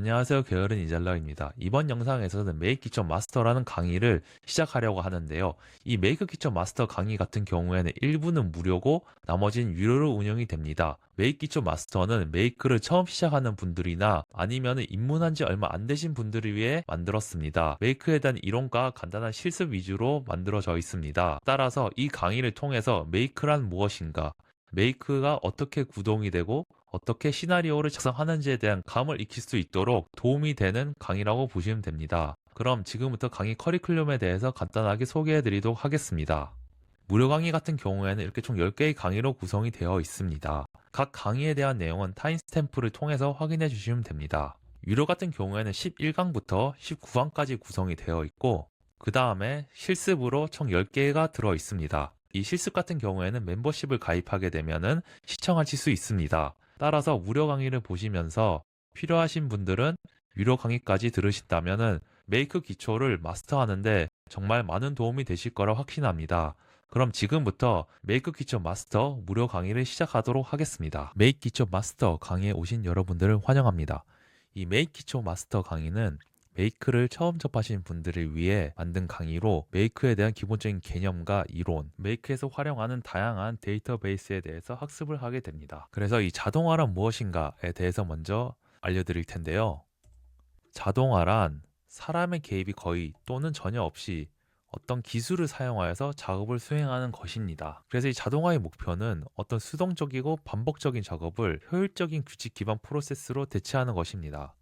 안녕하세요. 게으른 이잘러입니다. 이번 영상에서는 메이크 기초 마스터라는 강의를 시작하려고 하는데요. 이 메이크 기초 마스터 강의 같은 경우에는 일부는 무료고 나머지는 유료로 운영이 됩니다. 메이크 기초 마스터는 메이크를 처음 시작하는 분들이나 아니면 입문한 지 얼마 안 되신 분들을 위해 만들었습니다. 메이크에 대한 이론과 간단한 실습 위주로 만들어져 있습니다. 따라서 이 강의를 통해서 메이크란 무엇인가, 메이크가 어떻게 구동이 되고 어떻게 시나리오를 작성하는지에 대한 감을 익힐 수 있도록 도움이 되는 강의라고 보시면 됩니다. 그럼 지금부터 강의 커리큘럼에 대해서 간단하게 소개해 드리도록 하겠습니다. 무료 강의 같은 경우에는 이렇게 총 10개의 강의로 구성이 되어 있습니다. 각 강의에 대한 내용은 타임스탬프를 통해서 확인해 주시면 됩니다. 유료 같은 경우에는 11강부터 19강까지 구성이 되어 있고 그 다음에 실습으로 총 10개가 들어 있습니다. 이 실습 같은 경우에는 멤버십을 가입하게 되면 시청하실 수 있습니다. 따라서 무료 강의를 보시면서 필요하신 분들은 유료 강의까지 들으신다면 메이크 기초를 마스터하는데 정말 많은 도움이 되실 거라 확신합니다. 그럼 지금부터 메이크 기초 마스터 무료 강의를 시작하도록 하겠습니다. 메이크 기초 마스터 강의에 오신 여러분들을 환영합니다. 이 메이크 기초 마스터 강의는 메이크를 처음 접하시는 분들을 위해 만든 강의로 메이크에 대한 기본적인 개념과 이론, 메이크에서 활용하는 다양한 데이터베이스에 대해서 학습을 하게 됩니다. 그래서 이 자동화란 무엇인가에 대해서 먼저 알려드릴 텐데요. 자동화란 사람의 개입이 거의 또는 전혀 없이 어떤 기술을 사용하여서 작업을 수행하는 것입니다. 그래서 이 자동화의 목표는 어떤 수동적이고 반복적인 작업을 효율적인 규칙 기반 프로세스로 대체하는 것입니다.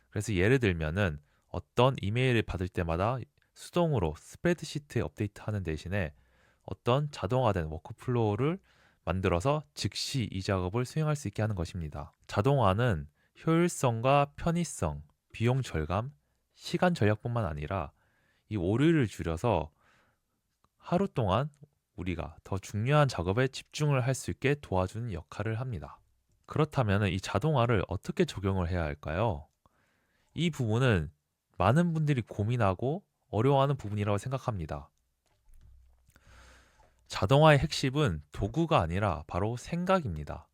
그래서 예를 들면은 어떤 이메일을 받을 때마다 수동으로 스프레드시트에 업데이트하는 대신에 어떤 자동화된 워크플로우를 만들어서 즉시 이 작업을 수행할 수 있게 하는 것입니다. 자동화는 효율성과 편의성, 비용 절감, 시간 절약뿐만 아니라 이 오류를 줄여서 하루 동안 우리가 더 중요한 작업에 집중을 할 수 있게 도와주는 역할을 합니다. 그렇다면 이 자동화를 어떻게 적용을 해야 할까요? 이 부분은 많은 분들이 고민하고 어려워하는 부분이라고 생각합니다. 자동화의 핵심은 도구가 아니라 바로 생각입니다.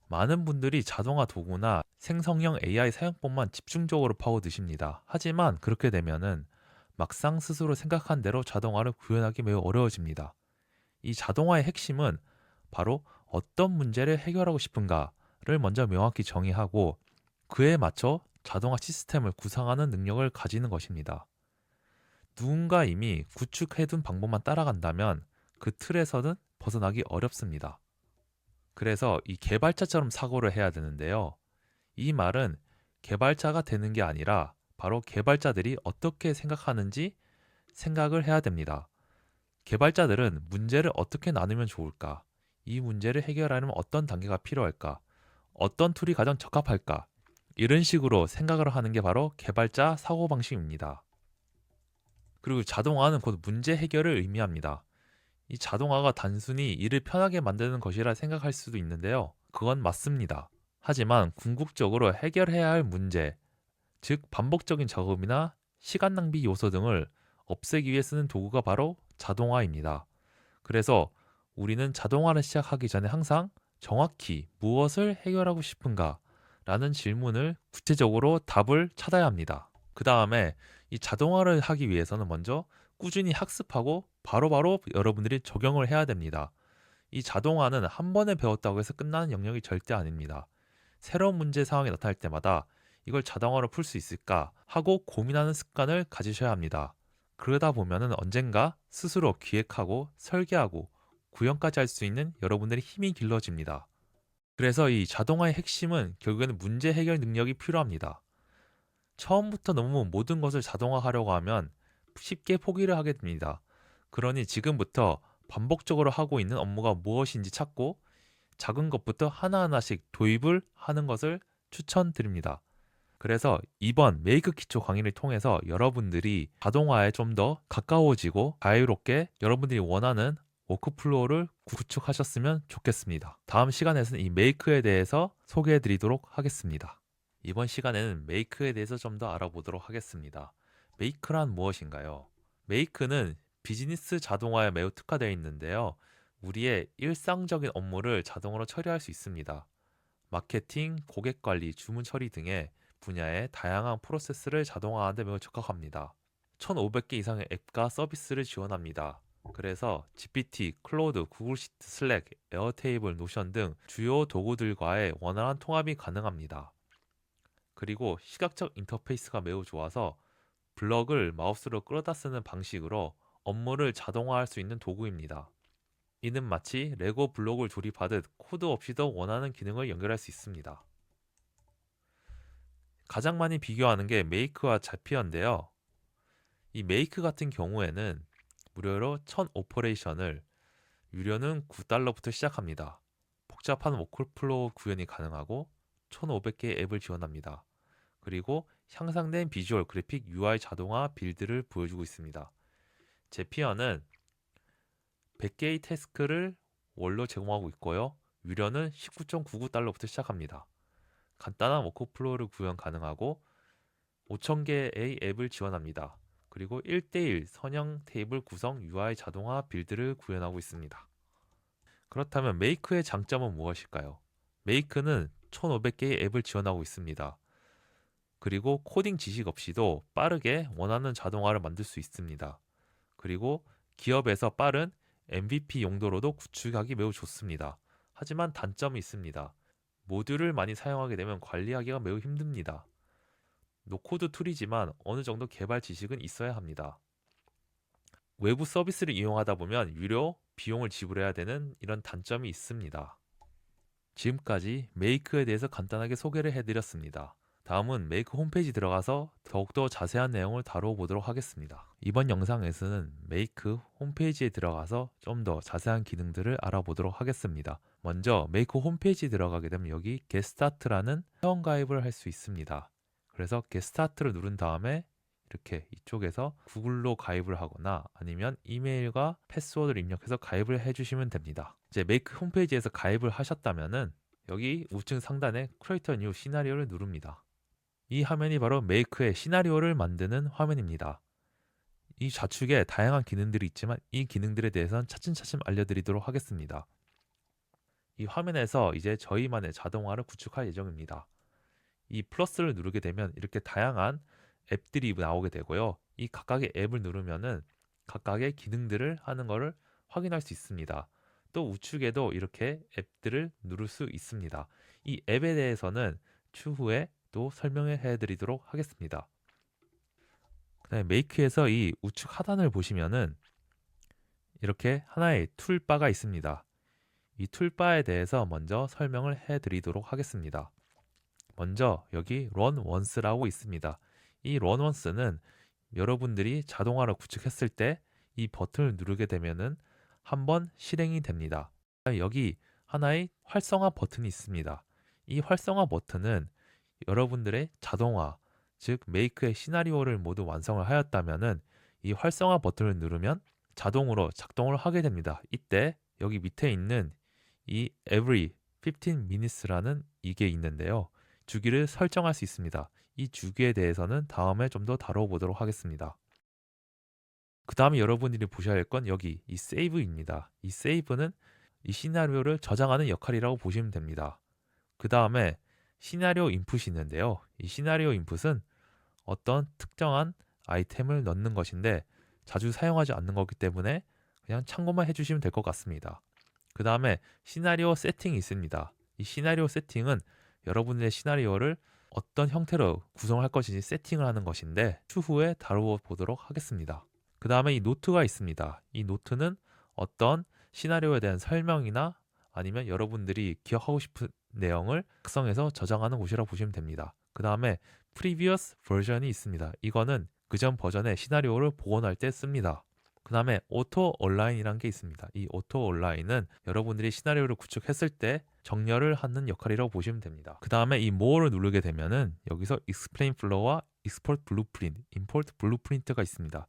많은 분들이 자동화 도구나 생성형 AI 사용법만 집중적으로 파고드십니다. 하지만 그렇게 되면은 막상 스스로 생각한 대로 자동화를 구현하기 매우 어려워집니다. 이 자동화의 핵심은 바로 어떤 문제를 해결하고 싶은가를 먼저 명확히 정의하고 그에 맞춰 자동화 시스템을 구상하는 능력을 가지는 것입니다. 누군가 이미 구축해둔 방법만 따라간다면 그 틀에서는 벗어나기 어렵습니다. 그래서 이 개발자처럼 사고를 해야 되는데요. 이 말은 개발자가 되는 게 아니라 바로 개발자들이 어떻게 생각하는지 생각을 해야 됩니다. 개발자들은 문제를 어떻게 나누면 좋을까? 이 문제를 해결하려면 어떤 단계가 필요할까? 어떤 툴이 가장 적합할까? 이런 식으로 생각을 하는 게 바로 개발자 사고방식입니다. 그리고 자동화는 곧 문제 해결을 의미합니다. 이 자동화가 단순히 일을 편하게 만드는 것이라 생각할 수도 있는데요. 그건 맞습니다. 하지만 궁극적으로 해결해야 할 문제, 즉 반복적인 작업이나 시간 낭비 요소 등을 없애기 위해 쓰는 도구가 바로 자동화입니다. 그래서 우리는 자동화를 시작하기 전에 항상 정확히 무엇을 해결하고 싶은가 라는 질문을 구체적으로 답을 찾아야 합니다. 그 다음에 이 자동화를 하기 위해서는 먼저 꾸준히 학습하고 바로바로 여러분들이 적용을 해야 됩니다. 이 자동화는 한 번에 배웠다고 해서 끝나는 영역이 절대 아닙니다. 새로운 문제 상황이 나타날 때마다 이걸 자동화로 풀 수 있을까 하고 고민하는 습관을 가지셔야 합니다. 그러다 보면은 언젠가 스스로 기획하고 설계하고 구현까지 할 수 있는 여러분들의 힘이 길러집니다. 그래서 이 자동화의 핵심은 결국에는 문제 해결 능력이 필요합니다. 처음부터 너무 모든 것을 자동화하려고 하면 쉽게 포기를 하게 됩니다. 그러니 지금부터 반복적으로 하고 있는 업무가 무엇인지 찾고 작은 것부터 하나하나씩 도입을 하는 것을 추천드립니다. 그래서 이번 메이크 기초 강의를 통해서 여러분들이 자동화에 좀 더 가까워지고 자유롭게 여러분들이 원하는 워크플로우를 구축하셨으면 좋겠습니다. 다음 시간에서는 이 메이크에 대해서 소개해 드리도록 하겠습니다. 이번 시간에는 메이크에 대해서 좀 더 알아보도록 하겠습니다. 메이크란 무엇인가요? 메이크는 비즈니스 자동화에 매우 특화되어 있는데요. 우리의 일상적인 업무를 자동으로 처리할 수 있습니다. 마케팅, 고객 관리, 주문 처리 등의 분야의 다양한 프로세스를 자동화하는 데 매우 적합합니다. 1,500개 이상의 앱과 서비스를 지원합니다. 그래서 GPT, 클로드, 구글 시트, 슬랙, 에어테이블, 노션 등 주요 도구들과의 원활한 통합이 가능합니다. 그리고 시각적 인터페이스가 매우 좋아서 블럭을 마우스로 끌어다 쓰는 방식으로 업무를 자동화할 수 있는 도구입니다. 이는 마치 레고 블록을 조립하듯 코드 없이도 원하는 기능을 연결할 수 있습니다. 가장 많이 비교하는 게 메이크와 자피어인데요. 이 메이크 같은 경우에는 무료로 1000 오퍼레이션을 유료는 $9부터 시작합니다. 복잡한 워크플로우 구현이 가능하고 1500개의 앱을 지원합니다. 그리고 향상된 비주얼 그래픽 UI 자동화 빌드를 보여주고 있습니다. 제피어는 100개의 태스크를 월로 제공하고 있고요. 유료는 $19.99부터 시작합니다. 간단한 워크플로우를 구현 가능하고 5000개의 앱을 지원합니다. 그리고 1대1 선형 테이블 구성 UI 자동화 빌드를 구현하고 있습니다. 그렇다면 메이크의 장점은 무엇일까요? 메이크는 1500개의 앱을 지원하고 있습니다. 그리고 코딩 지식 없이도 빠르게 원하는 자동화를 만들 수 있습니다. 그리고 기업에서 빠른 MVP 용도로도 구축하기 매우 좋습니다. 하지만 단점이 있습니다. 모듈을 많이 사용하게 되면 관리하기가 매우 힘듭니다. 노코드 툴이지만 어느 정도 개발 지식은 있어야 합니다. 외부 서비스를 이용하다 보면 유료 비용을 지불해야 되는 이런 단점이 있습니다. 지금까지 메이크에 대해서 간단하게 소개를 해드렸습니다. 다음은 메이크 홈페이지 들어가서 더욱더 자세한 내용을 다뤄보도록 하겠습니다. 이번 영상에서는 메이크 홈페이지에 들어가서 좀 더 자세한 기능들을 알아보도록 하겠습니다. 먼저 메이크 홈페이지 들어가게 되면 여기 겟스타트라는 회원가입을 할 수 있습니다. 그래서 겟스타트를 누른 다음에 이렇게 이쪽에서 구글로 가입을 하거나 아니면 이메일과 패스워드를 입력해서 가입을 해주시면 됩니다. 이제 메이크 홈페이지에서 가입을 하셨다면은 여기 우측 상단에 Create a New 시나리오를 누릅니다. 이 화면이 바로 메이크의 시나리오를 만드는 화면입니다. 이 좌측에 다양한 기능들이 있지만 이 기능들에 대해서는 차츰차츰 알려드리도록 하겠습니다. 이 화면에서 이제 저희만의 자동화를 구축할 예정입니다. 이 플러스를 누르게 되면 이렇게 다양한 앱들이 나오게 되고요. 이 각각의 앱을 누르면은 각각의 기능들을 하는 것을 확인할 수 있습니다. 또 우측에도 이렇게 앱들을 누를 수 있습니다. 이 앱에 대해서는 추후에 또 설명해 드리도록 하겠습니다. 그다음에 메이크에서 이 우측 하단을 보시면은 이렇게 하나의 툴바가 있습니다. 이 툴바에 대해서 먼저 설명을 해 드리도록 하겠습니다. 먼저 여기 Run Once라고 있습니다. 이 Run Once는 여러분들이 자동화를 구축했을 때 이 버튼을 누르게 되면은 한번 실행이 됩니다. 여기 하나의 활성화 버튼이 있습니다. 이 활성화 버튼은 여러분들의 자동화, 즉 메이크의 시나리오를 모두 완성을 하였다면은 이 활성화 버튼을 누르면 자동으로 작동을 하게 됩니다. 이때 여기 밑에 있는 이 every 15 minutes라는 이게 있는데요. 주기를 설정할 수 있습니다. 이 주기에 대해서는 다음에 좀 더 다뤄보도록 하겠습니다. 그 다음에 여러분들이 보셔야 할 건 여기 이 세이브입니다. 이 세이브는 이 시나리오를 저장하는 역할이라고 보시면 됩니다. 그 다음에 시나리오 인풋이 있는데요. 이 시나리오 인풋은 어떤 특정한 아이템을 넣는 것인데 자주 사용하지 않는 거기 때문에 그냥 참고만 해주시면 될 것 같습니다. 그 다음에 시나리오 세팅이 있습니다. 이 시나리오 세팅은 여러분의 시나리오를 어떤 형태로 구성할 것인지 세팅을 하는 것인데 추후에 다뤄보도록 하겠습니다. 그 다음에 이 노트가 있습니다. 이 노트는 어떤 시나리오에 대한 설명이나 아니면 여러분들이 기억하고 싶은 내용을 작성해서 저장하는 곳이라고 보시면 됩니다. 그 다음에 previous version이 있습니다. 이거는 그전 버전의 시나리오를 복원할 때 씁니다. 그 다음에 auto align이라는 게 있습니다. 이 auto align은 여러분들이 시나리오를 구축했을 때 정렬을 하는 역할이라고 보시면 됩니다. 그 다음에 이 more를 누르게 되면은 여기서 explain flow와 export blueprint, import blueprint가 있습니다.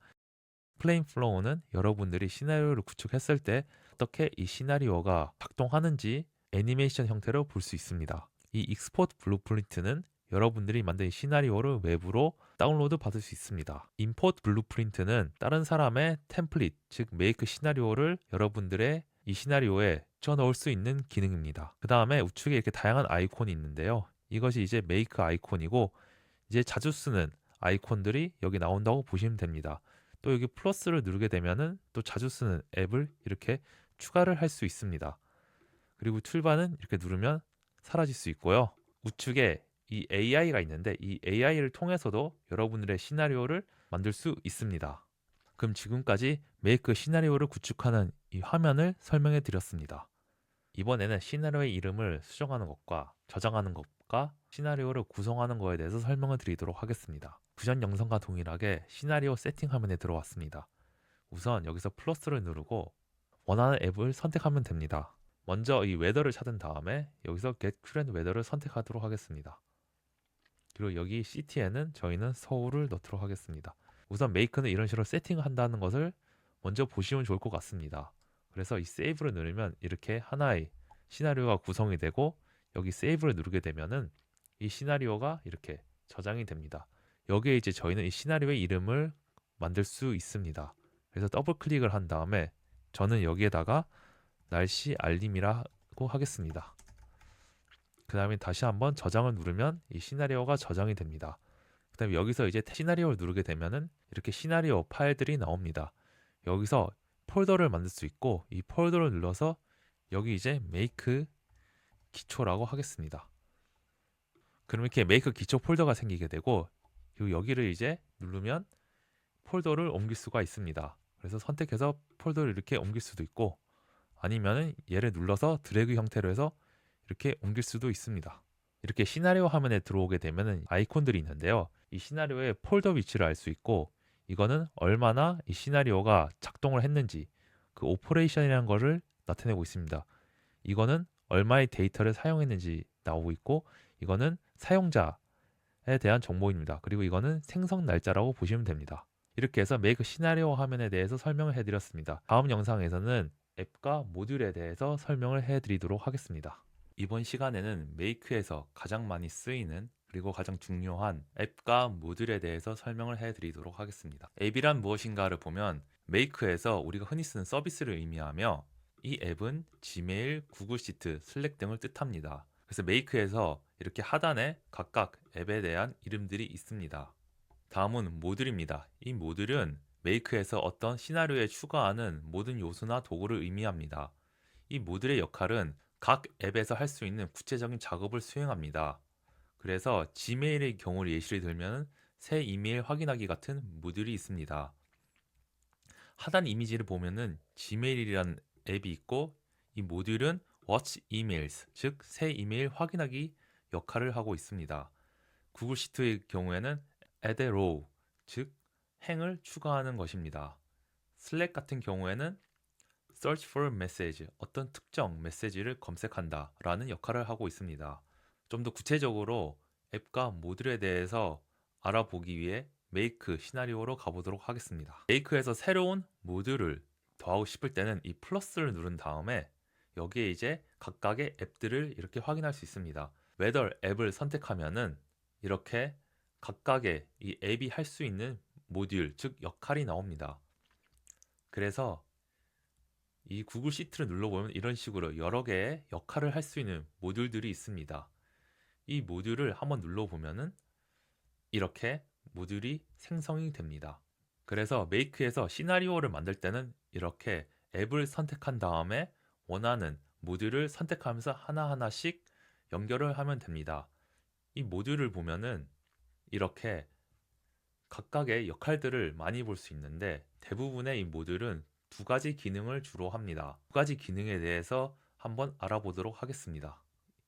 explain flow는 여러분들이 시나리오를 구축했을 때 어떻게 이 시나리오가 작동하는지 애니메이션 형태로 볼 수 있습니다. 이 export blueprint는 여러분들이 만든 시나리오를 외부로 다운로드 받을 수 있습니다. import blueprint는 다른 사람의 템플릿, 즉 메이크 시나리오를 여러분들의 이 시나리오에 넣을 수 있는 기능입니다. 그 다음에 우측에 이렇게 다양한 아이콘이 있는데요. 이것이 이제 메이크 아이콘이고 이제 자주 쓰는 아이콘들이 여기 나온다고 보시면 됩니다. 또 여기 플러스를 누르게 되면은 또 자주 쓰는 앱을 이렇게 추가를 할 수 있습니다. 그리고 툴바는 이렇게 누르면 사라질 수 있고요. 우측에 이 AI가 있는데 이 AI를 통해서도 여러분들의 시나리오를 만들 수 있습니다. 그럼 지금까지 메이크 시나리오를 구축하는 이 화면을 설명해 드렸습니다. 이번에는 시나리오의 이름을 수정하는 것과 저장하는 것과 시나리오를 구성하는 것에 대해서 설명을 드리도록 하겠습니다. 구전 영상과 동일하게 시나리오 세팅 화면에 들어왔습니다. 우선 여기서 플러스를 누르고 원하는 앱을 선택하면 됩니다. 먼저 이 웨더를 찾은 다음에 여기서 Get Current Weather를 선택하도록 하겠습니다. 그리고 여기 시티에는 저희는 서울을 넣도록 하겠습니다. 우선 메이크는 이런 식으로 세팅한다는 것을 먼저 보시면 좋을 것 같습니다. 그래서 이 세이브를 누르면 이렇게 하나의 시나리오가 구성이 되고 여기 세이브를 누르게 되면은 이 시나리오가 이렇게 저장이 됩니다. 여기에 이제 저희는 이 시나리오의 이름을 만들 수 있습니다. 그래서 더블 클릭을 한 다음에 저는 여기에다가 날씨 알림이라고 하겠습니다. 그 다음에 다시 한번 저장을 누르면 이 시나리오가 저장이 됩니다. 그 다음에 여기서 이제 시나리오를 누르게 되면은 이렇게 시나리오 파일들이 나옵니다. 여기서 폴더를 만들 수 있고 이 폴더를 눌러서 여기 이제 make 기초라고 하겠습니다. 그럼 이렇게 make 기초 폴더가 생기게 되고 그리고 여기를 이제 누르면 폴더를 옮길 수가 있습니다. 그래서 선택해서 폴더를 이렇게 옮길 수도 있고 아니면은 얘를 눌러서 드래그 형태로 해서 이렇게 옮길 수도 있습니다. 이렇게 시나리오 화면에 들어오게 되면은 아이콘들이 있는데요. 이 시나리오의 폴더 위치를 알 수 있고 이거는 얼마나 이 시나리오가 작동을 했는지 그 오퍼레이션이라는 거를 나타내고 있습니다. 이거는 얼마의 데이터를 사용했는지 나오고 있고 이거는 사용자에 대한 정보입니다. 그리고 이거는 생성 날짜라고 보시면 됩니다. 이렇게 해서 메이크 시나리오 화면에 대해서 설명을 해드렸습니다. 다음 영상에서는 앱과 모듈에 대해서 설명을 해드리도록 하겠습니다. 이번 시간에는 메이크에서 가장 많이 쓰이는 그리고 가장 중요한 앱과 모듈에 대해서 설명을 해드리도록 하겠습니다. 앱이란 무엇인가를 보면 메이크에서 우리가 흔히 쓰는 서비스를 의미하며 이 앱은 지메일, 구글 시트, 슬랙 등을 뜻합니다. 그래서 메이크에서 이렇게 하단에 각각 앱에 대한 이름들이 있습니다. 다음은 모듈입니다. 이 모듈은 메이크에서 어떤 시나리오에 추가하는 모든 요소나 도구를 의미합니다. 이 모듈의 역할은 각 앱에서 할 수 있는 구체적인 작업을 수행합니다. 그래서 지메일의 경우를 예시를 들면 새 이메일 확인하기 같은 모듈이 있습니다. 하단 이미지를 보면은 지메일이라는 앱이 있고 이 모듈은 Watch Emails, 즉 새 이메일 확인하기 역할을 하고 있습니다. 구글 시트의 경우에는 Add a Row, 즉 행을 추가하는 것입니다. 슬랙 같은 경우에는 Search for Message, 어떤 특정 메시지를 검색한다 라는 역할을 하고 있습니다. 좀 더 구체적으로 앱과 모듈에 대해서 알아보기 위해 메이크 시나리오로 가보도록 하겠습니다. 메이크에서 새로운 모듈을 더하고 싶을 때는 이 플러스를 누른 다음에 여기에 이제 각각의 앱들을 이렇게 확인할 수 있습니다. Weather 앱을 선택하면은 이렇게 각각의 이 앱이 할 수 있는 모듈, 즉 역할이 나옵니다. 그래서 이 구글 시트를 눌러보면 이런 식으로 여러 개의 역할을 할 수 있는 모듈들이 있습니다. 이 모듈을 한번 눌러보면은 이렇게 모듈이 생성이 됩니다. 그래서 메이크에서 시나리오를 만들 때는 이렇게 앱을 선택한 다음에 원하는 모듈을 선택하면서 하나하나씩 연결을 하면 됩니다. 이 모듈을 보면은 이렇게 각각의 역할들을 많이 볼 수 있는데 대부분의 이 모듈은 두 가지 기능을 주로 합니다. 두 가지 기능에 대해서 한번 알아보도록 하겠습니다.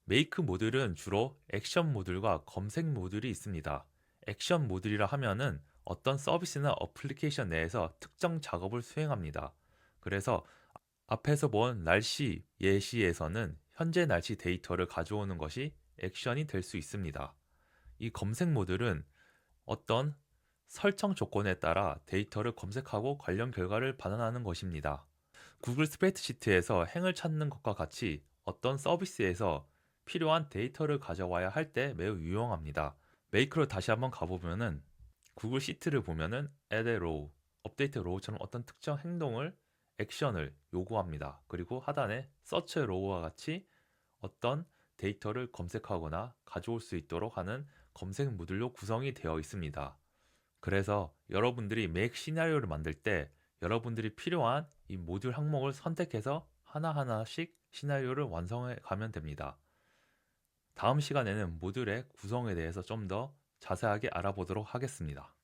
메이크 모듈은 주로 액션 모듈과 검색 모듈이 있습니다. 액션 모듈이라 하면은 어떤 서비스나 어플리케이션 내에서 특정 작업을 수행합니다. 그래서 앞에서 본 날씨 예시에서는 현재 날씨 데이터를 가져오는 것이 액션이 될 수 있습니다. 이 검색 모듈은 어떤 설정 조건에 따라 데이터를 검색하고 관련 결과를 반환하는 것입니다. 구글 스프레드시트에서 행을 찾는 것과 같이 어떤 서비스에서 필요한 데이터를 가져와야 할 때 매우 유용합니다. 메이크로 다시 한번 가보면은 구글 시트를 보면은 add a row, update row처럼 어떤 특정 행동을 액션을 요구합니다. 그리고 하단에 search row와 같이 어떤 데이터를 검색하거나 가져올 수 있도록 하는 검색 모듈로 구성이 되어 있습니다. 그래서 여러분들이 맥 시나리오를 만들 때 여러분들이 필요한 이 모듈 항목을 선택해서 하나하나씩 시나리오를 완성해 가면 됩니다. 다음 시간에는 모듈의 구성에 대해서 좀 더 자세하게 알아보도록 하겠습니다.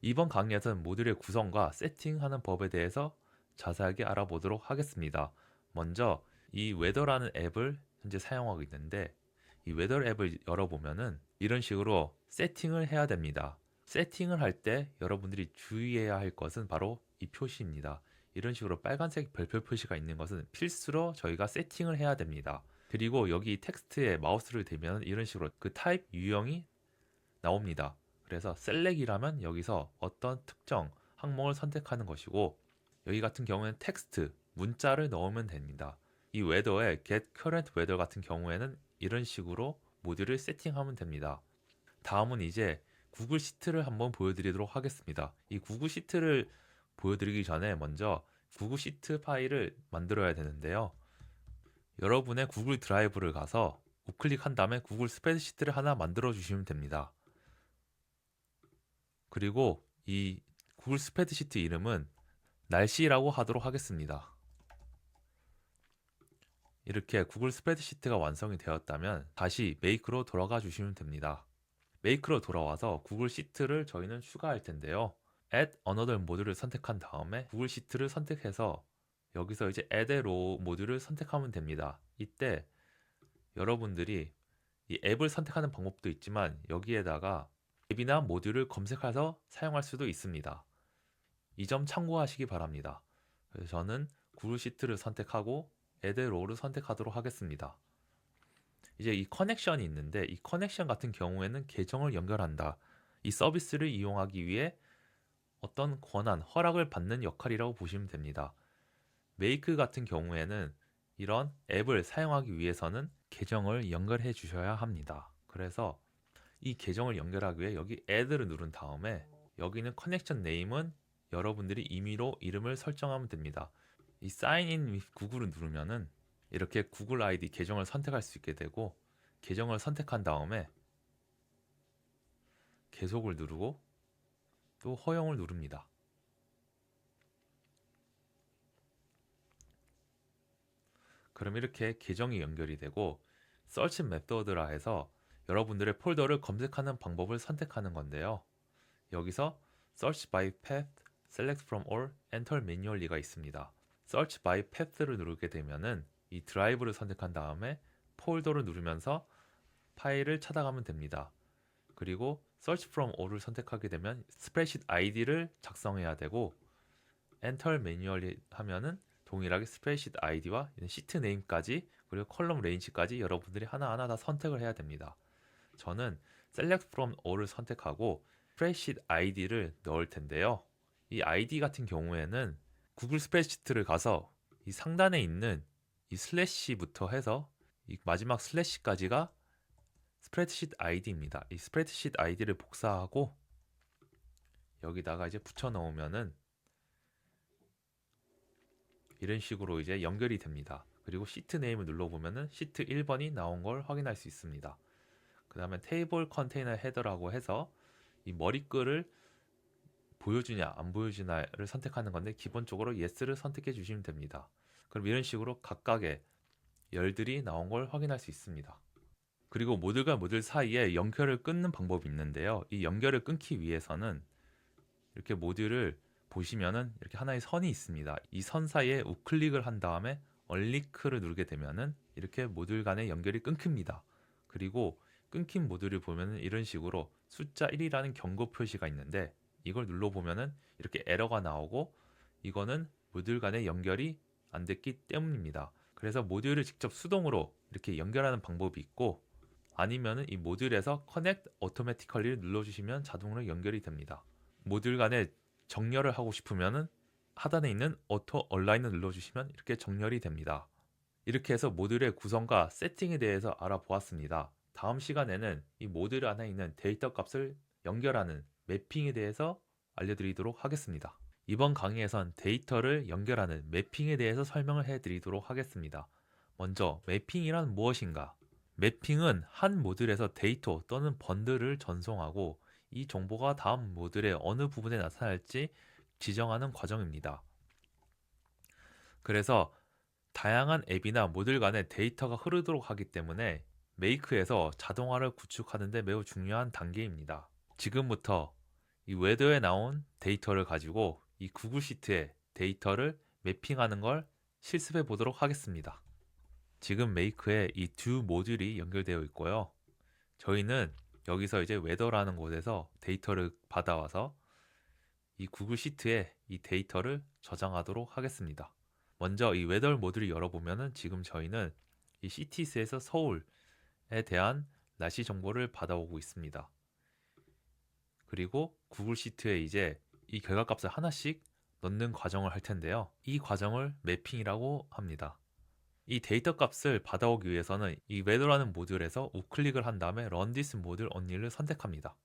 이번 강의에서는 모듈의 구성과 세팅하는 법에 대해서 자세하게 알아보도록 하겠습니다. 먼저 이 웨더라는 앱을 현재 사용하고 있는데, 이 웨더 앱을 열어보면은 이런 식으로 세팅을 해야 됩니다. 세팅을 할 때 여러분들이 주의해야 할 것은 바로 이 표시입니다. 이런 식으로 빨간색 별표 표시가 있는 것은 필수로 저희가 세팅을 해야 됩니다. 그리고 여기 텍스트에 마우스를 대면 이런 식으로 그 타입 유형이 나옵니다. 그래서 셀렉이라면 여기서 어떤 특정 항목을 선택하는 것이고, 여기 같은 경우에는 텍스트, 문자를 넣으면 됩니다. 이 웨더에 get current weather 같은 경우에는 이런 식으로 모듈을 세팅하면 됩니다. 다음은 이제 구글 시트를 한번 보여드리도록 하겠습니다. 이 구글 시트를 보여드리기 전에 먼저 구글 시트 파일을 만들어야 되는데요. 여러분의 구글 드라이브를 가서 우클릭한 다음에 구글 스프레드시트를 하나 만들어 주시면 됩니다. 그리고 이 구글 스프레드시트 이름은 날씨라고 하도록 하겠습니다. 이렇게 구글 스프레드시트가 완성이 되었다면 다시 메이크로 돌아가 주시면 됩니다. 메이크로 돌아와서 구글 시트를 저희는 추가할 텐데요. Add Another 모듈을 선택한 다음에 구글 시트를 선택해서 여기서 이제 Add a Row 모듈을 선택하면 됩니다. 이때 여러분들이 이 앱을 선택하는 방법도 있지만 여기에다가 앱이나 모듈을 검색해서 사용할 수도 있습니다. 이 점 참고하시기 바랍니다. 그래서 저는 구글 시트를 선택하고 Add Row를 선택하도록 하겠습니다. 이제 이 커넥션이 있는데, 이 커넥션 같은 경우에는 계정을 연결한다, 이 서비스를 이용하기 위해 어떤 권한, 허락을 받는 역할이라고 보시면 됩니다. 메이크 같은 경우에는 이런 앱을 사용하기 위해서는 계정을 연결해 주셔야 합니다. 그래서 이 계정을 연결하기 위해 여기 add를 누른 다음에 여기는 커넥션 네임은 여러분들이 임의로 이름을 설정하면 됩니다. 이 sign in with 구글을 누르면은 이렇게 구글 아이디 계정을 선택할 수 있게 되고, 계정을 선택한 다음에 계속을 누르고 또 허용을 누릅니다. 그럼 이렇게 계정이 연결이 되고 Search Method라 해서 여러분들의 폴더를 검색하는 방법을 선택하는 건데요. 여기서 Search by Path, Select from All, Enter Manually가 있습니다. Search by Path를 누르게 되면은 이 드라이브를 선택한 다음에 폴더를 누르면서 파일을 찾아가면 됩니다. 그리고 Search from All을 선택하게 되면 스프레드시트 아이디를 작성해야 되고, Enter Manually 하면은 동일하게 스프레드시트 아이디와 시트 네임까지 그리고 컬럼 레인지까지 여러분들이 하나하나 다 선택을 해야 됩니다. 저는 Select from All을 선택하고 스프레드시트 아이디를 넣을 텐데요. 이 아이디 같은 경우에는 구글 스프레드시트를 가서 이 상단에 있는 이 슬래시부터 해서 이 마지막 슬래시까지가 스프레드시트 아이디입니다. 이 스프레드시트 아이디를 복사하고 여기다가 이제 붙여 넣으면은 이런 식으로 이제 연결이 됩니다. 그리고 시트 네임을 눌러보면은 시트 1번이 나온 걸 확인할 수 있습니다. 그 다음에 테이블 컨테이너 헤더라고 해서 이 머리글을 보여주냐 안 보여주냐를 선택하는 건데, 기본적으로 yes를 선택해 주시면 됩니다. 그럼 이런 식으로 각각의 열들이 나온 걸 확인할 수 있습니다. 그리고 모듈과 모듈 사이에 연결을 끊는 방법이 있는데요. 이 연결을 끊기 위해서는 이렇게 모듈을 보시면은 이렇게 하나의 선이 있습니다. 이 선 사이에 우클릭을 한 다음에 언리크를 누르게 되면은 이렇게 모듈 간의 연결이 끊깁니다. 그리고 끊긴 모듈을 보면은 이런 식으로 숫자 1이라는 경고 표시가 있는데, 이걸 눌러보면은 이렇게 에러가 나오고, 이거는 모듈 간의 연결이 안 됐기 때문입니다. 그래서 모듈을 직접 수동으로 이렇게 연결하는 방법이 있고, 아니면은 이 모듈에서 Connect Automatically를 눌러주시면 자동으로 연결이 됩니다. 모듈 간에 정렬을 하고 싶으면은 하단에 있는 Auto Align을 눌러주시면 이렇게 정렬이 됩니다. 이렇게 해서 모듈의 구성과 세팅에 대해서 알아보았습니다. 다음 시간에는 이 모듈 안에 있는 데이터 값을 연결하는 매핑에 대해서 알려드리도록 하겠습니다. 이번 강의에선 데이터를 연결하는 매핑에 대해서 설명을 해드리도록 하겠습니다. 먼저 매핑이란 무엇인가? 매핑은 한 모듈에서 데이터 또는 번들을 전송하고 이 정보가 다음 모듈의 어느 부분에 나타날지 지정하는 과정입니다. 그래서 다양한 앱이나 모듈 간의 데이터가 흐르도록 하기 때문에 메이크에서 자동화를 구축하는 데 매우 중요한 단계입니다. 지금부터 이 웨더에 나온 데이터를 가지고 이 구글 시트에 데이터를 매핑하는 걸 실습해 보도록 하겠습니다. 지금 메이크에 이 두 모듈이 연결되어 있고요. 저희는 여기서 이제 웨더라는 곳에서 데이터를 받아와서 이 구글 시트에 이 데이터를 저장하도록 하겠습니다. 먼저 이 웨더 모듈을 열어보면은 지금 저희는 이 CTS에서 서울에 대한 날씨 정보를 받아오고 있습니다. 그리고 구글 시트에 이제 이 결과값을 하나씩 넣는 과정을 할 텐데요. 이 과정을 매핑이라고 합니다. 이 데이터 값을 받아오기 위해서는 이 웨더라는 모듈에서 우클릭을 한 다음에 Run this module only를 선택합니다.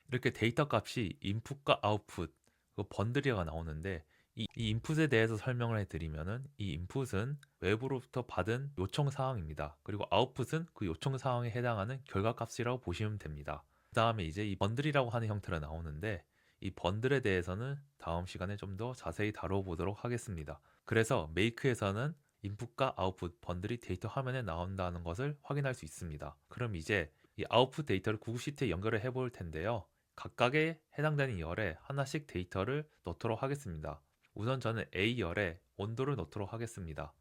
이렇게 데이터 값이 인풋과 아웃풋, 그 번들이가 나오는데 이 인풋에 대해서 설명을 해드리면은 이 인풋은 외부로부터 받은 요청 사항입니다. 그리고 아웃풋은 그 요청 사항에 해당하는 결과 값이라고 보시면 됩니다. 그 다음에 이제 이 번들이라고 하는 형태로 나오는데 이 번들에 대해서는 다음 시간에 좀 더 자세히 다뤄보도록 하겠습니다. 그래서 메이크에서는 인풋과 아웃풋 번들이 데이터 화면에 나온다는 것을 확인할 수 있습니다. 그럼 이제 이 아웃풋 데이터를 구글 시트에 연결을 해볼 텐데요. 각각에 해당되는 열에 하나씩 데이터를 넣도록 하겠습니다. 우선 저는 A열에 온도를 넣도록 하겠습니다.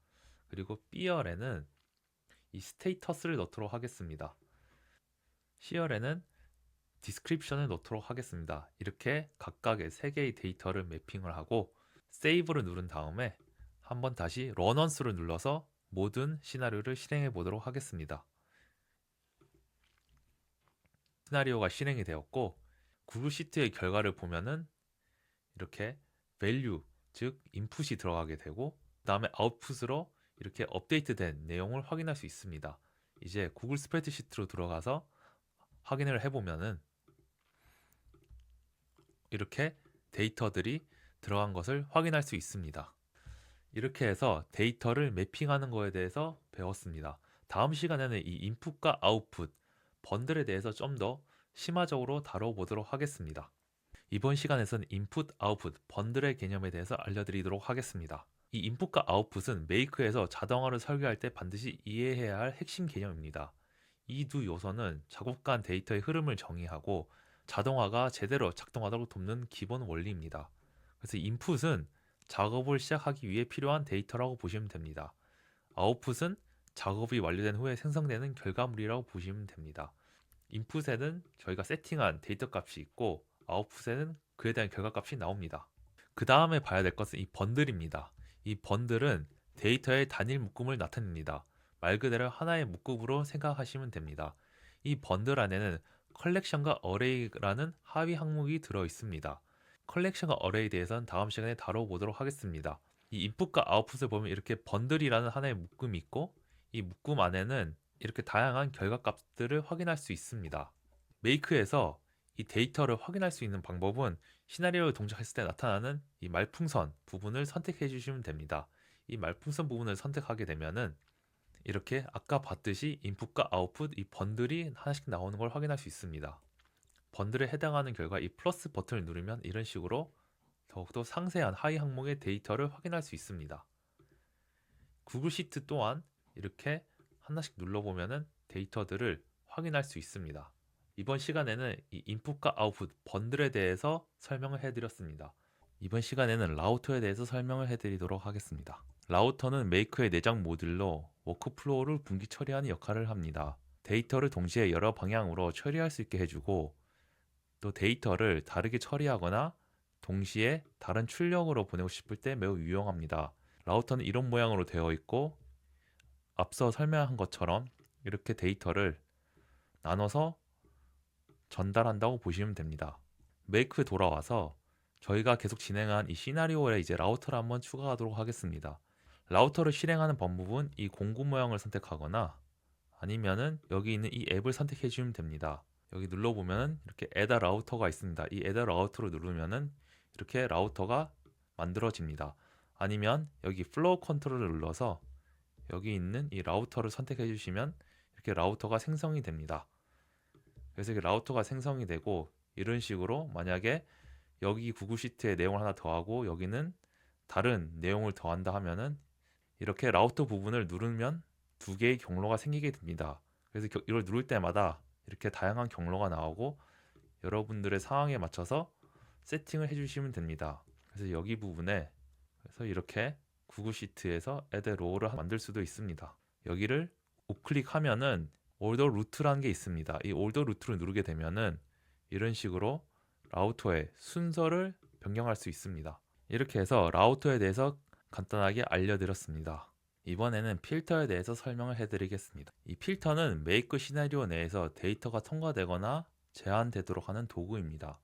그리고 B열에는 이 스테이터스를 넣도록 하겠습니다. C열에는 디스크립션을 넣도록 하겠습니다. 이렇게 각각의 3개의 데이터를 매핑을 하고 세이브를 누른 다음에 한번 다시 런 once를 눌러서 모든 시나리오를 실행해 보도록 하겠습니다. 시나리오가 실행이 되었고 구글 시트의 결과를 보면은 이렇게 value, 즉 인풋이 들어가게 되고 그 다음에 아웃풋으로 이렇게 업데이트된 내용을 확인할 수 있습니다. 이제 구글 스프레드시트로 들어가서 확인을 해보면은 이렇게 데이터들이 들어간 것을 확인할 수 있습니다. 이렇게 해서 데이터를 매핑하는 거에 대해서 배웠습니다. 다음 시간에는 이 인풋과 아웃풋, 번들에 대해서 좀 더 심화적으로 다뤄보도록 하겠습니다. 이번 시간에서는 인풋, 아웃풋, 번들의 개념에 대해서 알려드리도록 하겠습니다. 이 인풋과 아웃풋은 메이크에서 자동화를 설계할 때 반드시 이해해야 할 핵심 개념입니다. 이 두 요소는 작업 간 데이터의 흐름을 정의하고 자동화가 제대로 작동하도록 돕는 기본 원리입니다. 그래서 인풋은 작업을 시작하기 위해 필요한 데이터라고 보시면 됩니다. 아웃풋은 작업이 완료된 후에 생성되는 결과물이라고 보시면 됩니다. 인풋에는 저희가 세팅한 데이터 값이 있고 아웃풋에는 그에 대한 결과값이 나옵니다. 그 다음에 봐야 될 것은 이 번들입니다. 이 번들은 데이터의 단일 묶음을 나타냅니다. 말 그대로 하나의 묶음으로 생각하시면 됩니다. 이 번들 안에는 컬렉션과 어레이라는 하위 항목이 들어 있습니다. 컬렉션과 어레이에 대해서는 다음 시간에 다뤄보도록 하겠습니다. 이 인풋과 아웃풋을 보면 이렇게 번들이라는 하나의 묶음이 있고 이 묶음 안에는 이렇게 다양한 결과값들을 확인할 수 있습니다. 메이크에서 이 데이터를 확인할 수 있는 방법은 시나리오를 동작했을 때 나타나는 이 말풍선 부분을 선택해 주시면 됩니다. 이 말풍선 부분을 선택하게 되면은 이렇게 아까 봤듯이 인풋과 아웃풋 이 번들이 하나씩 나오는 걸 확인할 수 있습니다. 번들에 해당하는 결과 이 플러스 버튼을 누르면 이런 식으로 더욱더 상세한 하위 항목의 데이터를 확인할 수 있습니다. 구글 시트 또한 이렇게 하나씩 눌러보면은 데이터들을 확인할 수 있습니다. 이번 시간에는 이 인풋과 아웃풋 번들에 대해서 설명을 해드렸습니다. 이번 시간에는 라우터에 대해서 설명을 해드리도록 하겠습니다. 라우터는 메이커의 내장 모듈로 워크플로우를 분기 처리하는 역할을 합니다. 데이터를 동시에 여러 방향으로 처리할 수 있게 해주고 또 데이터를 다르게 처리하거나 동시에 다른 출력으로 보내고 싶을 때 매우 유용합니다. 라우터는 이런 모양으로 되어 있고 앞서 설명한 것처럼 이렇게 데이터를 나눠서 전달한다고 보시면 됩니다. 메이크에 돌아와서 저희가 계속 진행한 이 시나리오에 이제 라우터를 한번 추가하도록 하겠습니다. 라우터를 실행하는 방법은 이 공구 모양을 선택하거나 아니면은 여기 있는 이 앱을 선택해 주시면 됩니다. 여기 눌러보면 이렇게 add a router가 있습니다. 이 add a router를 누르면은 이렇게 라우터가 만들어집니다. 아니면 여기 플로우 컨트롤을 눌러서 여기 있는 이 라우터를 선택해 주시면 이렇게 라우터가 생성이 됩니다. 그래서 이렇게 라우터가 생성이 되고 이런 식으로 만약에 여기 구글 시트에 내용을 하나 더하고 여기는 다른 내용을 더한다 하면은 이렇게 라우터 부분을 누르면 두 개의 경로가 생기게 됩니다. 그래서 이걸 누를 때마다 이렇게 다양한 경로가 나오고 여러분들의 상황에 맞춰서 세팅을 해주시면 됩니다. 그래서 여기 부분에 그래서 이렇게 구글 시트에서 add row를 만들 수도 있습니다. 여기를 우클릭하면은 order route라는 게 있습니다. 이 order route를 누르게 되면은 이런 식으로 라우터의 순서를 변경할 수 있습니다. 이렇게 해서 라우터에 대해서 간단하게 알려드렸습니다. 이번에는 필터에 대해서 설명을 해드리겠습니다. 이 필터는 메이크 시나리오 내에서 데이터가 통과되거나 제한되도록 하는 도구입니다.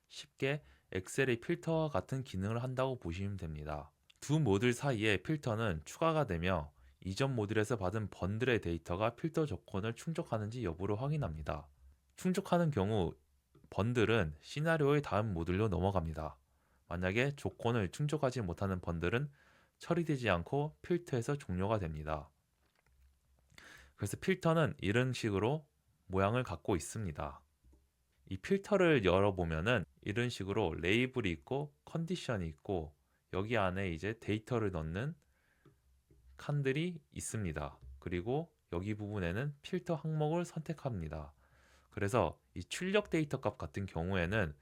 쉽게 엑셀의 필터와 같은 기능을 한다고 보시면 됩니다. 두 모듈 사이에 필터는 추가가 되며 이전 모듈에서 받은 번들의 데이터가 필터 조건을 충족하는지 여부를 확인합니다. 충족하는 경우 번들은 시나리오의 다음 모듈로 넘어갑니다. 만약에 조건을 충족하지 못하는 번들은 처리되지 않고 필터에서 종료가 됩니다. 그래서 필터는 이런 식으로 모양을 갖고 있습니다. 이 필터를 열어보면은 이런 식으로 레이블이 있고 컨디션이 있고 여기 안에 이제 데이터를 넣는 칸들이 있습니다. 그리고 여기 부분에는 필터 항목을 선택합니다. 그래서 이 출력 데이터 값 같은 경우에는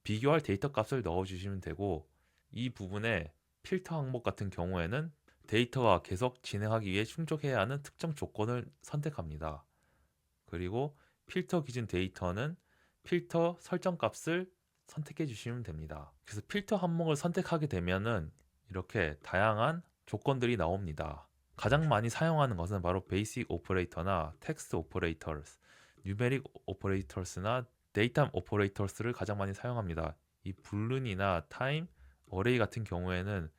비교할 데이터 값을 넣어주시면 되고 이 부분에 필터 항목 같은 경우에는 데이터가 계속 진행하기 위해 충족해야 하는 특정 조건을 선택합니다. 그리고 필터 기준 데이터는 필터 설정 값을 선택해 주시면 됩니다. 그래서 필터 항목을 선택하게 되면은 이렇게 다양한 조건들이 나옵니다. 가장 많이 사용하는 것은 바로 베이직 오퍼레이터나 텍스트 오퍼레이터스, 뉴메릭 오퍼레이터스나 데이터 오퍼레이터스를 가장 많이 사용합니다. 이 불룬이나 타임, 어레이 같은 경우에는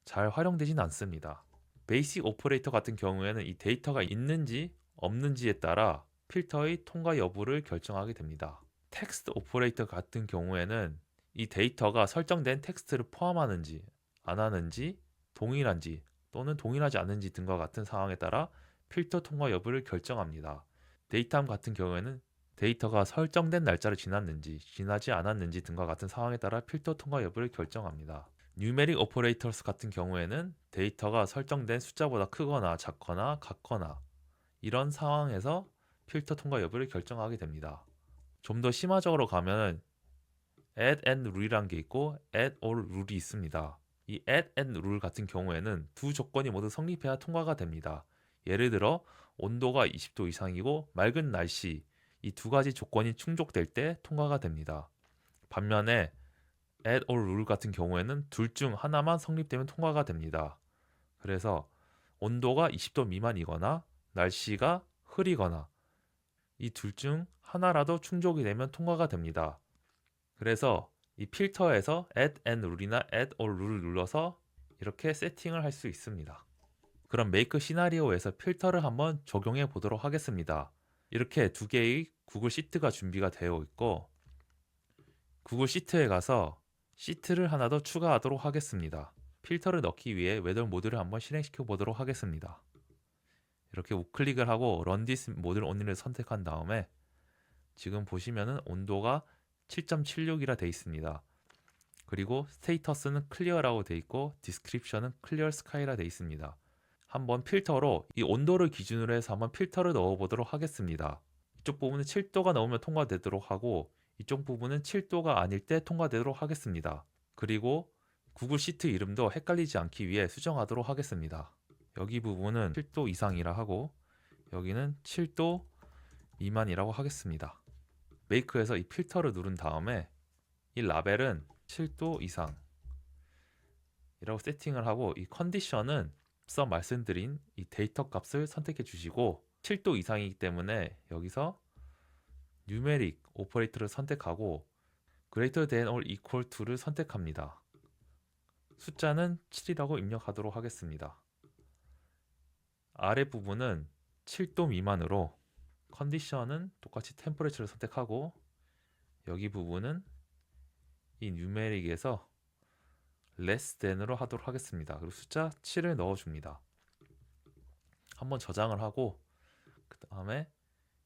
잘 활용되진 않습니다. 베이직 오퍼레이터 같은 경우에는 이 데이터가 있는지 없는지에 따라 필터의 통과 여부를 결정하게 됩니다. 텍스트 오퍼레이터 같은 경우에는 이 데이터가 설정된 텍스트를 포함하는지 안 하는지 동일한지 또는 동일하지 않은지 등과 같은 상황에 따라 필터 통과 여부를 결정합니다. 데이트함 같은 경우에는 데이터가 설정된 날짜를 지났는지 지나지 않았는지 등과 같은 상황에 따라 필터 통과 여부를 결정합니다. 뉴메릭 오퍼레이터스 같은 경우에는 데이터가 설정된 숫자보다 크거나 작거나 같거나 이런 상황에서 필터 통과 여부를 결정하게 됩니다. 좀 더 심화적으로 가면 add and rule이라는 게 있고 add or rule이 있습니다. 이 add and rule 같은 경우에는 두 조건이 모두 성립해야 통과가 됩니다. 예를 들어 온도가 20도 이상이고 맑은 날씨 이 두 가지 조건이 충족될 때 통과가 됩니다. 반면에 add or rule 같은 경우에는 둘 중 하나만 성립되면 통과가 됩니다. 그래서 온도가 20도 미만이거나 날씨가 흐리거나 이 둘 중 하나라도 충족이 되면 통과가 됩니다. 그래서 이 필터에서 add and rule이나 add or rule을 눌러서 이렇게 세팅을 할 수 있습니다. 그럼 메이크 시나리오에서 필터를 한번 적용해 보도록 하겠습니다. 이렇게 두 개의 구글 시트가 준비가 되어 있고 구글 시트에 가서 시트를 하나 더 추가하도록 하겠습니다. 필터를 넣기 위해 웨더 모드를 한번 실행시켜 보도록 하겠습니다. 이렇게 우클릭을 하고 Run this 모듈 only를 선택한 다음에 지금 보시면은 온도가 7.76이라 되어 있습니다. 그리고 스테이터스는 클리어라고 되어 있고 디스크립션은 클리어 스카이라 되어 있습니다. 한번 필터로 이 온도를 기준으로 해서 한번 필터를 넣어 보도록 하겠습니다. 이쪽 부분은 7도가 넘으면 통과되도록 하고 이쪽 부분은 7도가 아닐 때 통과되도록 하겠습니다. 그리고 구글 시트 이름도 헷갈리지 않기 위해 수정하도록 하겠습니다. 여기 부분은 7도 이상이라 하고 여기는 7도 미만이라고 하겠습니다. 메이크에서 이 필터를 누른 다음에 이 라벨은 7도 이상 이라고 세팅을 하고 이 컨디션은 앞서 말씀드린 이 데이터 값을 선택해 주시고 7도 이상이기 때문에 여기서 뉴메릭 오퍼레이터를 선택하고 greater than or equal to를 선택합니다. 숫자는 7이라고 입력하도록 하겠습니다. 아래 부분은 7도 미만으로 컨디션은 똑같이 템퍼레처를 선택하고 여기 부분은 이 뉴메릭에서 less than으로 하도록 하겠습니다. 그리고 숫자 7을 넣어줍니다. 한번 저장을 하고 그 다음에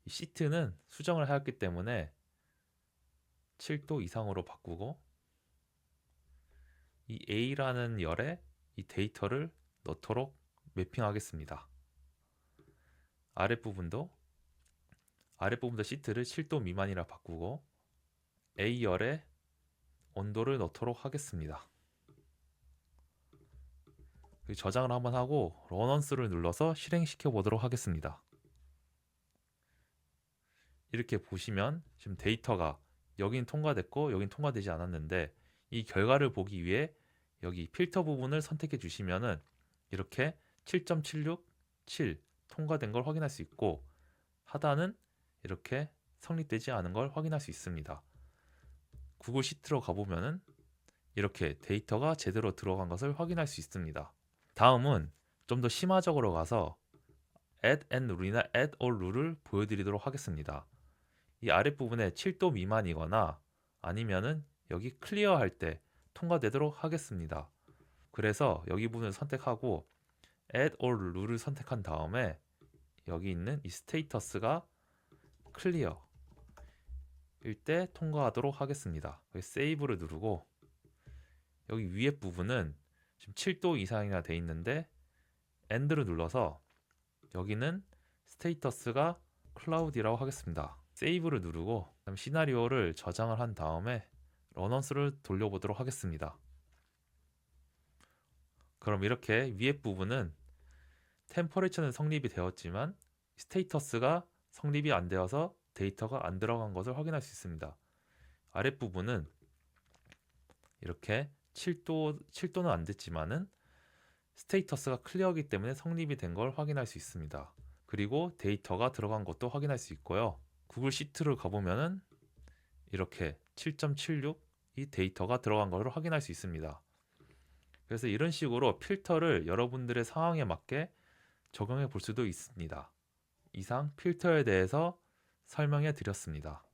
이 시트는 수정을 하였기 때문에 7도 이상으로 바꾸고 이 A라는 열에 이 데이터를 넣도록 매핑하겠습니다. 아랫부분도 시트를 7도 미만이라 바꾸고 A열에 온도를 넣도록 하겠습니다. 저장을 한번 하고 런언스를 눌러서 실행시켜 보도록 하겠습니다. 이렇게 보시면 지금 데이터가 여긴 통과됐고 여긴 통과되지 않았는데 이 결과를 보기 위해 여기 필터 부분을 선택해 주시면은 이렇게 7.76, 7 통과된 걸 확인할 수 있고 하단은 이렇게 성립되지 않은 걸 확인할 수 있습니다. 구글 시트로 가보면은 이렇게 데이터가 제대로 들어간 것을 확인할 수 있습니다. 다음은 좀 더 심화적으로 가서 add and rule이나 add or rule을 보여드리도록 하겠습니다. 이 아랫부분에 7도 미만이거나 아니면은 여기 클리어 할 때 통과되도록 하겠습니다. 그래서 여기 부분을 선택하고 add or rule을 선택한 다음에 여기 있는 이 스테이터스가 클리어 일 때 통과하도록 하겠습니다. 세이브를 누르고 여기 위에 부분은 지금 7도 이상이나 돼 있는데 end를 눌러서 여기는 스테이터스가 클라우디라고 하겠습니다. 세이브를 누르고 시나리오를 저장을 한 다음에 런언스를 돌려보도록 하겠습니다. 그럼 이렇게 위에 부분은 템퍼레처는 성립이 되었지만 스테이터스가 성립이 안 되어서 데이터가 안 들어간 것을 확인할 수 있습니다. 아랫부분은 이렇게 7도는 안 됐지만은 스테이터스가 클리어이기 때문에 성립이 된 걸 확인할 수 있습니다. 그리고 데이터가 들어간 것도 확인할 수 있고요. 구글 시트를 가보면은 이렇게 7.76 이 데이터가 들어간 걸 확인할 수 있습니다. 그래서 이런 식으로 필터를 여러분들의 상황에 맞게 적용해 볼 수도 있습니다. 이상 필터에 대해서 설명해 드렸습니다.